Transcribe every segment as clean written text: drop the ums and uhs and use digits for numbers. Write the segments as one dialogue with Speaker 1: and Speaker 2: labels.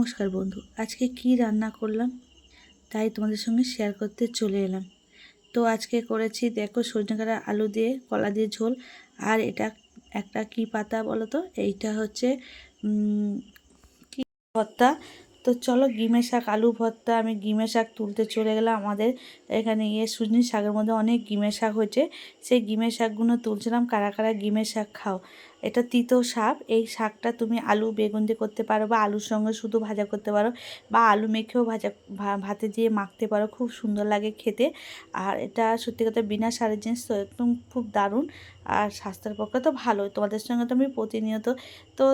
Speaker 1: নমস্কার বন্ধু, আজকে কি রান্না করলাম তাই তোমাদের সঙ্গে শেয়ার করতে চলে এলাম। তো আজকে করেছি দেখো সজনে কাটা আলু দিয়ে কলা দিয়ে ঝোল। আর এটা একটা কি পাতা বলো তো, এইটা হচ্ছে কি ভর্তা। তো চলো গিমের শাক আলু ভর্তা, আমি গিমের শাক তুলতে চলে গেলাম। আমাদের এখানে সুজনি শাকের মধ্যে অনেক গিমের শাক হয়েছে, সেই গিমের শাকগুলো তুলছিলাম। কারা কারা গিমের শাক খাও? এটা তিতো শাক। এই শাকটা তুমি আলু বেগুন দিয়ে করতে পারো, বা আলুর সঙ্গে শুধু ভাজা করতে পারো, বা আলু মেখেও ভাতে দিয়ে মাখতে পারো, খুব সুন্দর লাগে খেতে। আর এটা সত্যি কথা বিনা সারের জিনিস, তো একদম খুব দারুণ। আর স্বাস্থ্যের পক্ষে তো ভালোই। তোমাদের সঙ্গে তো আমি প্রতিনিয়ত তো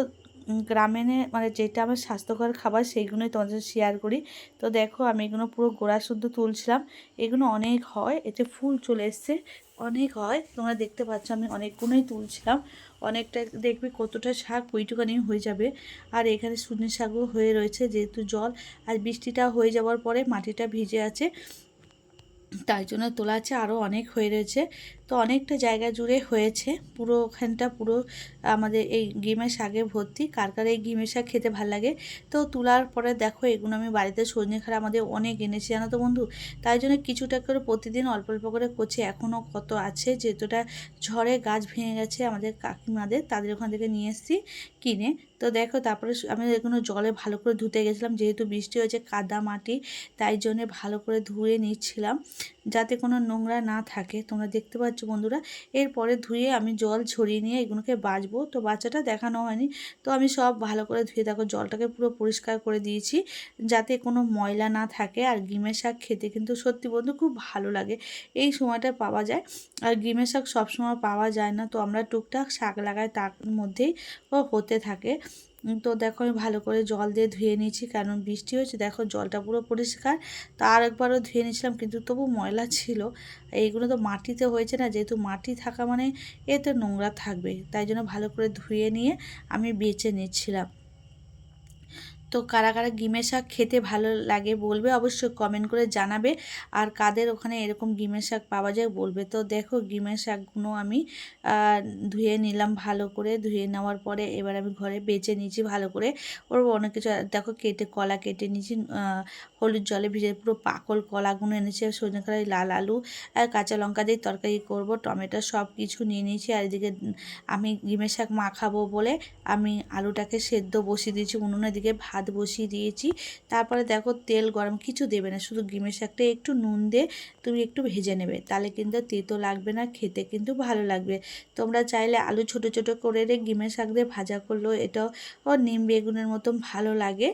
Speaker 1: গ্রামীণে মানে যেটা আমার স্বাস্থ্যকর খাবার সেইগুলোই তোমাদের শেয়ার করি। তো দেখো আমি এগুলো পুরো গোড়া শুদ্ধ তুলছিলাম। এগুলো অনেক হয়, এতে ফুল চলে এসছে, অনেক হয়। তোমরা দেখতে পাচ্ছ আমি অনেকগুলোই তুলছিলাম। অনেকটা দেখবে কতটা শাক ওইটুকানি হয়ে যাবে। আর এখানে সজনে শাকও হয়ে রয়েছে, যেহেতু জল আর বৃষ্টিটা হয়ে যাওয়ার পরে মাটিটা ভিজে আছে, তাই জন্য তোলা আছে। আরও অনেক হয়ে রয়েছে। তো অনেকটা জায়গা জুড়ে হয়েছে, পুরো ওখানটা পুরো আমাদের এই গিমের শাকে ভর্তি। কার কার এই গিমের শাক খেতে ভাল লাগে? তো তোলার পরে দেখো এগুলো আমি বাড়িতে সজনে খাড়া আমাদের অনেক এনেছি জানো তো বন্ধু। তাই জন্য কিছুটা করে প্রতিদিন অল্প অল্প করে করছি। এখনও কত আছে, যেহেতুটা ঝড়ে গাছ ভেঙে গেছে আমাদের কাকিমাদের, তাদের ওখান থেকে নিয়ে এসেছি কিনে। তো দেখো তারপরে আমি এগুলো জলে ভালো করে ধুতে গেছিলাম, যেহেতু বৃষ্টি হয়েছে কাদা মাটি, তাই জন্যে ভালো করে ধুয়ে নিচ্ছিলাম যাতে কোনো নোংরা না থাকে। তোমরা দেখতে পাচ্ছ বন্ধুরা। এরপরে ধুয়ে আমি জল ছড়িয়ে নিয়ে এগুলোকে বাছবো। তো বাচ্চাটা দেখানো হয়নি, তো আমি সব ভালো করে ধুয়ে দেখো জলটাকে পুরো পরিষ্কার করে দিয়েছি যাতে কোনো ময়লা না থাকে। আর গিমের শাক খেতে কিন্তু সত্যি বন্ধু খুব ভালো লাগে, এই সময়টা পাওয়া যায়। আর গিমের শাক সবসময় পাওয়া যায় না, তো আমরা টুকটাক শাক লাগাই, তার মধ্যেই ও হতে থাকে। তো দেখো আমি ভালো করে জল দিয়ে ধুয়ে নিয়েছি, কারণ বৃষ্টি হয়েছে। দেখো জলটা পুরো পরিষ্কার। তা আর একবারও ধুয়ে নিয়েছিলাম, কিন্তু তবু ময়লা ছিল। এইগুলো তো মাটিতে হয়েছে না, যেহেতু মাটি থাকা মানে এতে নোংরা থাকবে, তাই জন্য ভালো করে ধুয়ে নিয়ে আমি বেছে নিচ্ছিলাম। তো কারা কারা গিমের শাক খেতে ভালো লাগে বলবে, অবশ্যই কমেন্ট করে জানাবে। আর কাদের ওখানে এরকম গিমের শাক পাওয়া যায় বলবে। তো দেখো গিমের শাকগুলো আমি ধুয়ে নিলাম ভালো করে। ধুয়ে নেওয়ার পরে এবার আমি ঘরে বেছে নিয়েছি ভালো করে। ওর অনেক কিছু দেখো কেটে কলা কেটে নিয়েছি, হলুদ জলে ভিজে পুরো পাকল কলাগুলো এনেছি। সজনে খাড়াই লাল আলু আর কাঁচা লঙ্কা দিয়ে তরকারি করব, টমেটো সব কিছু নিয়ে নিয়েছি। আর এদিকে আমি গিমের শাক মাখাবো বলে আমি আলুটাকে সেদ্ধ বসিয়ে দিয়েছি উনুনের দিকে, ভাত বসিয়ে দিয়েছি। তারপরে দেখো তেল গরম, কিছু দেবে না, শুধু গিমের শাকটা একটু নুন দিয়ে তুমি একটু ভেজে নেবে, তাহলে কিন্তু তেতো লাগবে না, খেতে কিন্তু ভালো লাগবে। তোমরা চাইলে আলু ছোট ছোট করে গিমের শাক দিয়ে ভাজা করলেও এটাও নিম বেগুনের মতন ভালো লাগে।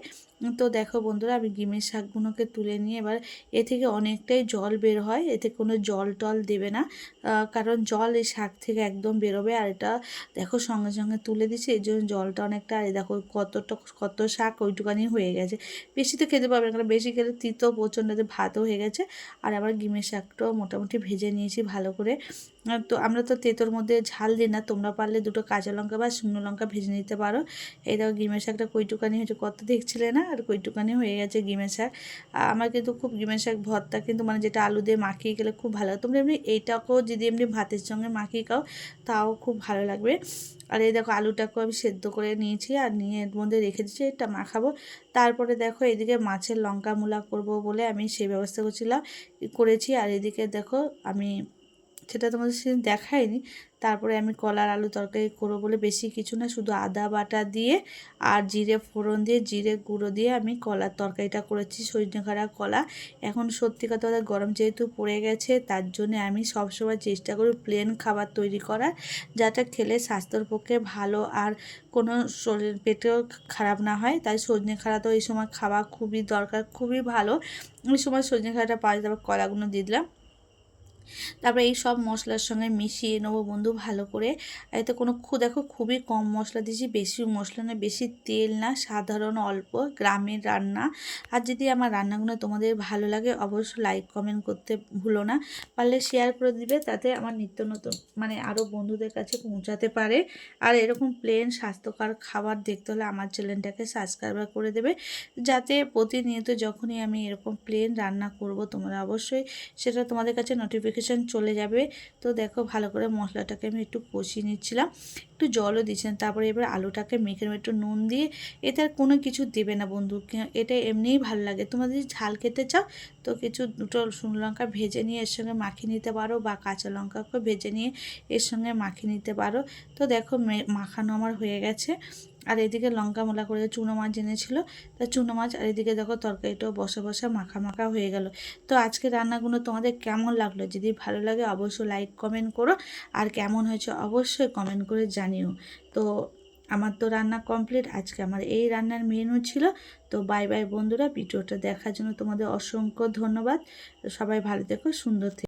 Speaker 1: তো দেখো বন্ধুরা আমি গিমের শাকগুলোকে তুলে নিয়ে এবার এ থেকে অনেকটাই জল বের হয়, এতে কোনো জল টল দেবে না, কারণ জল এই শাক থেকে একদম বেরোবে। আর এটা দেখো সঙ্গে সঙ্গে তুলে দিচ্ছি, এই জন্য জলটা অনেকটা। আর দেখো কত শাক ওইটুকানি হয়ে গেছে। বেশি তো খেতে পারবে না, কারণ বেশি খেলে তিতো প্রচণ্ড, ভাতও হয়ে গেছে। আর আবার গিমের শাকটাও মোটামুটি ভেজে নিয়েছি ভালো করে। তো আমরা তো তেঁতোর মধ্যে ঝাল দিই না, তোমরা পারলে দুটো কাঁচা লঙ্কা বা শুকনো লঙ্কা ভেজে নিতে পারো। এই দেখো গিমের শাকটা কইটুকানি হয়েছে, কত দেখছিলে না, আর কইটুকানি হয়ে গেছে গিমের শাক। আমার কিন্তু খুব গিমের শাক ভর্তা কিন্তু মানে যেটা আলু দিয়ে মাখিয়ে গেলে খুব ভালো লাগে। তোমরা এমনি এইটাকেও যদি এমনি ভাতের সঙ্গে মাখিয়ে খাও তাও খুব ভালো লাগবে। আর এই দেখো আলুটাকেও আমি সেদ্ধ করে নিয়েছি, আর নিয়ে এর মধ্যে রেখে দিচ্ছি, এটা মাখাবো। তারপরে দেখো এদিকে মাছের লঙ্কা মূলা করব বলে আমি সেই ব্যবস্থা করেছি। আর এদিকে দেখো আমি সেটা তোমাদের সেদিন দেখাইনি। তারপরে আমি কলার আলু তরকারি করবো বলে বেশি কিছু না, শুধু আদা বাটা দিয়ে আর জিরে ফোড়ন দিয়ে জিরে গুঁড়ো দিয়ে আমি কলার তরকারিটা করেছি, সজনে খাড়া কলা। এখন সত্যি কথা বলতে গরম যেহেতু পড়ে গেছে, তার জন্য আমি সবসময় চেষ্টা করি প্লেন খাবার তৈরি করার, যাতে খেলে স্বাস্থ্যের পক্ষে ভালো আর কোনো শরীর পেটেও খারাপ না হয়। তাই সজনে খাড়া তো এই সময় খাওয়া খুবই দরকার, খুবই ভালো। এই সময় সজনে খাড়াটা পাওয়া যাবে, কলাগুলো দিয়ে দিলাম। তারপরে এই সব মশলার সঙ্গে মিশিয়ে নেবো বন্ধু ভালো করে। এতে কোনো দেখো খুবই কম মশলা দিয়েছি, বেশি মশলা না, বেশি তেল না, সাধারণ অল্প গ্রামের রান্না। আর যদি আমার রান্নাগুলো তোমাদের ভালো লাগে অবশ্যই লাইক কমেন্ট করতে ভুলো না, পারলে শেয়ার করে দিবে, তাতে আমার নিত্য নতুন মানে আরও বন্ধুদের কাছে পৌঁছাতে পারে। আর এরকম প্লেন স্বাস্থ্যকর খাবার দেখতে হলে আমার চ্যানেলটাকে সাবস্ক্রাইব করে দেবে, যাতে প্রতিনিয়ত যখনই আমি এরকম প্লেন রান্না করব তোমরা অবশ্যই সেটা তোমাদের কাছে নোটিফিকেশন নোটিফিকেশান চলে যাবে। তো দেখো ভালো করে মশলাটাকে আমি একটু কষিয়ে নিচ্ছিলাম, একটু জলও দিচ্ছিলাম। তারপরে এবার আলুটাকে মেখে নেবো একটু নুন দিয়ে। এতে আর কোনো কিছু দেবে না বন্ধু, এটা এমনিই ভালো লাগে। তোমরা যদি ঝাল খেতে চাও তো কিছু দুটো শুকনো লঙ্কা ভেজে নিয়ে এর সঙ্গে মাখিয়ে নিতে পারো, বা কাঁচা লঙ্কাকে ভেজে নিয়ে এর সঙ্গে মাখিয়ে নিতে পারো। তো দেখো মাখানো আমার হয়ে গেছে। আর এদিকে লঙ্কা মোলা করে চুনো মাছ এনেছিলো, তা চুনো মাছ, আর এদিকে দেখো তরকারিটাও বসা বসা মাখা মাখা হয়ে গেল। তো আজকে রান্নাগুলো তোমাদের কেমন লাগলো? যদি ভালো লাগে অবশ্যই লাইক কমেন্ট করো, আর কেমন হয়েছে অবশ্যই কমেন্ট করে জানিও। তো আমার তো রান্না কমপ্লিট, আজকে আমার এই রান্নার মেনু ছিল। তো বাই বাই বন্ধুরা, ভিডিওটা দেখার জন্য তোমাদের অসংখ্য ধন্যবাদ। তো সবাই ভালো থেকো, সুন্দর থেকো।